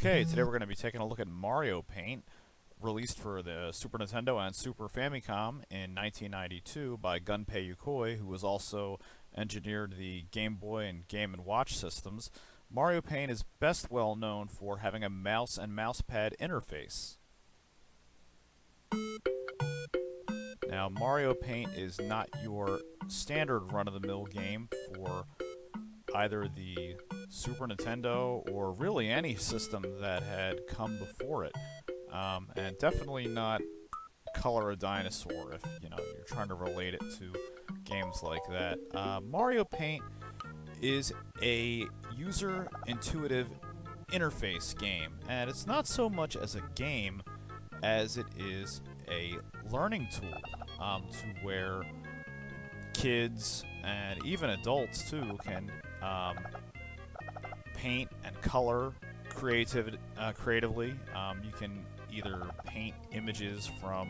Okay, today we're going to be taking a look at Mario Paint, released for the Super Nintendo and Super Famicom in 1992 by Gunpei Yokoi, who was also engineered the Game Boy and Game & Watch systems. Mario Paint is best well known for having a mouse and mousepad interface. Now, Mario Paint is not your standard run-of-the-mill game for either the Super Nintendo or really any system that had come before it, and definitely not Color a Dinosaur if you're trying to relate it to games like that. Mario Paint is a user-intuitive interface game, and it's not so much as a game as it is a learning tool to where kids and even adults too can paint and color creatively. You can either paint images from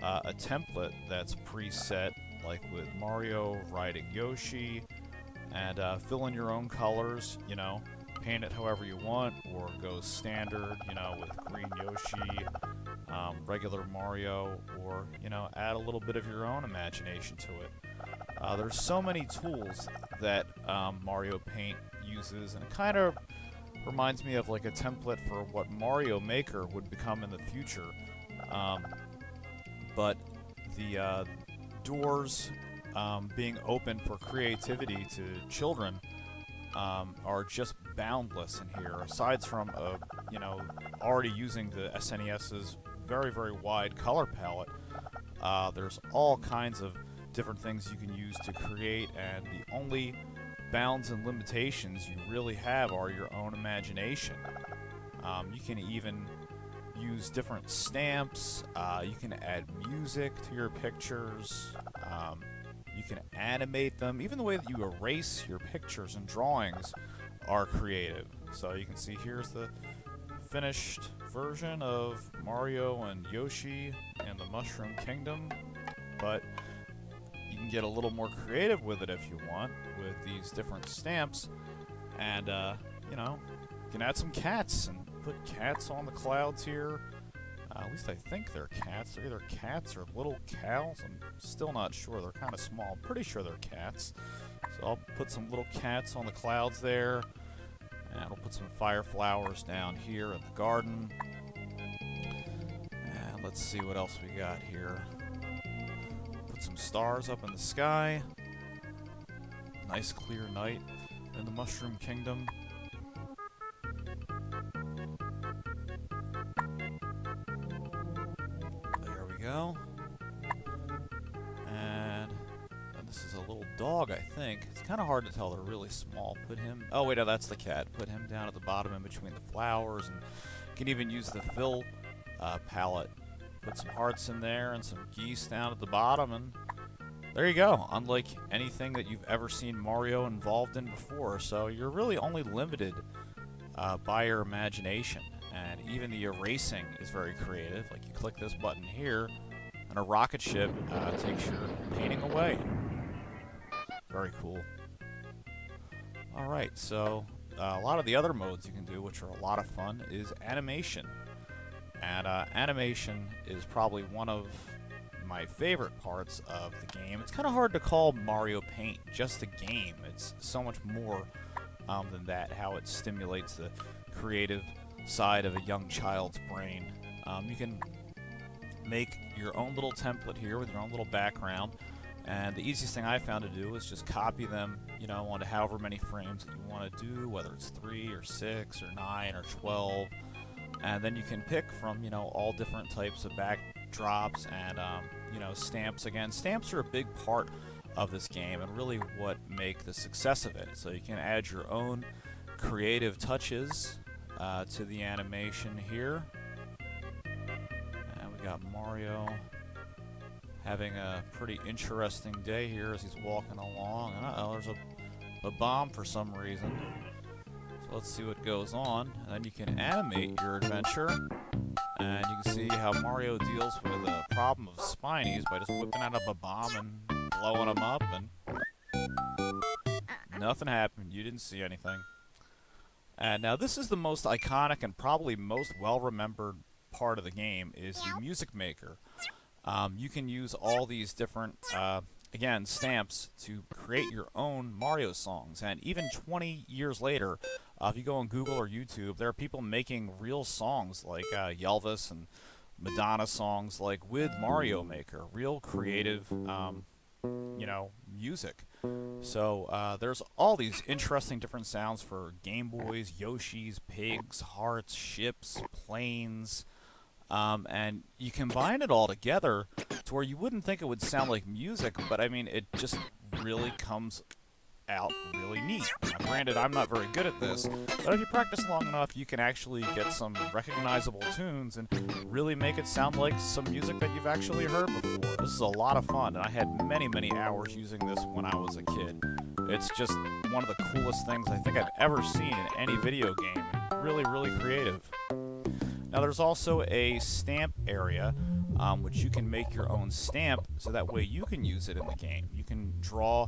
a template that's preset, like with Mario riding Yoshi, and fill in your own colors, paint it however you want, or go standard, with green Yoshi, regular Mario, or, add a little bit of your own imagination to it. There's so many tools that Mario Paint uses, and it kind of reminds me of like a template for what Mario Maker would become in the future. But the doors being open for creativity to children are just boundless in here. Aside from already using the SNES's very, very wide color palette, there's all kinds of different things you can use to create, and the only bounds and limitations you really have are your own imagination. You can even use different stamps, you can add music to your pictures, you can animate them. Even the way that you erase your pictures and drawings are creative. So you can see here's the finished version of Mario and Yoshi in the Mushroom Kingdom, but you can get a little more creative with it if you want, with these different stamps, and you can add some cats and put cats on the clouds here. At least I think they're cats. They're either cats or little cows. I'm still not sure. They're kind of small. I'm pretty sure they're cats. So I'll put some little cats on the clouds there, and I'll put some fire flowers down here in the garden. And let's see what else we got here. Put some stars up in the sky. Nice clear night in the Mushroom Kingdom. There we go. And this is a little dog, I think. It's kind of hard to tell. They're really small. Put him... Oh, wait, no, that's the cat. Put him down at the bottom in between the flowers. And you can even use the fill palette. Put some hearts in there and some geese down at the bottom, and there you go. Unlike anything that you've ever seen Mario involved in before, so you're really only limited by your imagination. And even the erasing is very creative. Like, you click this button here, and a rocket ship takes your painting away. Very cool. Alright, so a lot of the other modes you can do, which are a lot of fun, is animation. And animation is probably one of my favorite parts of the game. It's kind of hard to call Mario Paint just a game. It's so much more than that, how it stimulates the creative side of a young child's brain. You can make your own little template here with your own little background, and the easiest thing I found to do is just copy them, onto however many frames that you want to do, whether it's 3 or 6 or 9 or 12. And then you can pick from, all different types of backdrops and, stamps. Again, stamps are a big part of this game and really what make the success of it. So you can add your own creative touches to the animation here. And we got Mario having a pretty interesting day here as he's walking along. And uh-oh, there's a bomb for some reason. Let's see what goes on, and then you can animate your adventure, and you can see how Mario deals with a problem of spinies by just whipping out a bomb and blowing them up, and nothing happened. You didn't see anything. And now this is the most iconic and probably most well-remembered part of the game is the music maker. You can use all these different, again, stamps to create your own Mario songs. And even 20 years later, if you go on Google or YouTube, there are people making real songs like Elvis and Madonna songs like with Mario Maker. Real creative, music. So there's all these interesting different sounds for Game Boys, Yoshis, pigs, hearts, ships, planes. And you combine it all together to where you wouldn't think it would sound like music, but I mean, it just really comes out really neat. Now, granted, I'm not very good at this, but if you practice long enough, you can actually get some recognizable tunes and really make it sound like some music that you've actually heard before. This is a lot of fun, and I had many, many hours using this when I was a kid. It's just one of the coolest things I think I've ever seen in any video game. Really, really creative. Now there's also a stamp area, which you can make your own stamp, so that way you can use it in the game. You can draw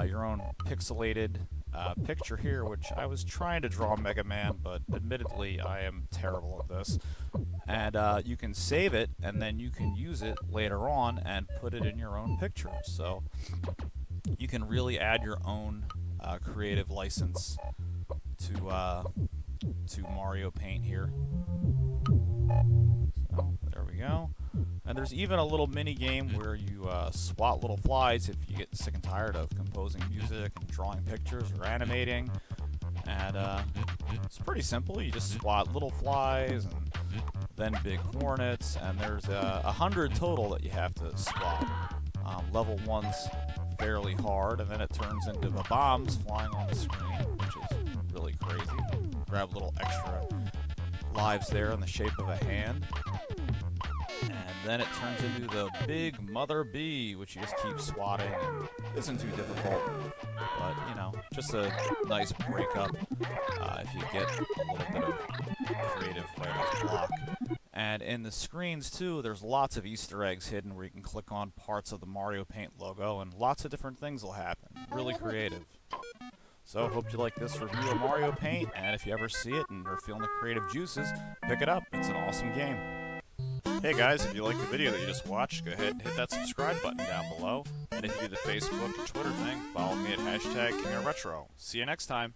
your own pixelated picture here, which I was trying to draw Mega Man, but admittedly I am terrible at this. And you can save it, and then you can use it later on and put it in your own picture. So you can really add your own creative license to Mario Paint here. So there we go. And there's even a little mini game where you swat little flies if you get sick and tired of composing music and drawing pictures or animating. And it's pretty simple. You just swat little flies and then big hornets, and there's 100 total that you have to swat. Level 1's fairly hard, and then it turns into the bombs flying on the screen, which is really crazy. Grab a little extra lives there in the shape of a hand. And then it turns into the big Mother Bee, which you just keep swatting. And isn't too difficult, but, just a nice breakup if you get a little bit of creative writer's block. And in the screens, too, there's lots of Easter eggs hidden where you can click on parts of the Mario Paint logo, and lots of different things will happen. Really creative. So, hope you like this review of Mario Paint, and if you ever see it and are feeling the creative juices, pick it up. It's an awesome game. Hey guys, if you liked the video that you just watched, go ahead and hit that subscribe button down below. And if you do the Facebook or Twitter thing, follow me at #KingOfRetro. See you next time.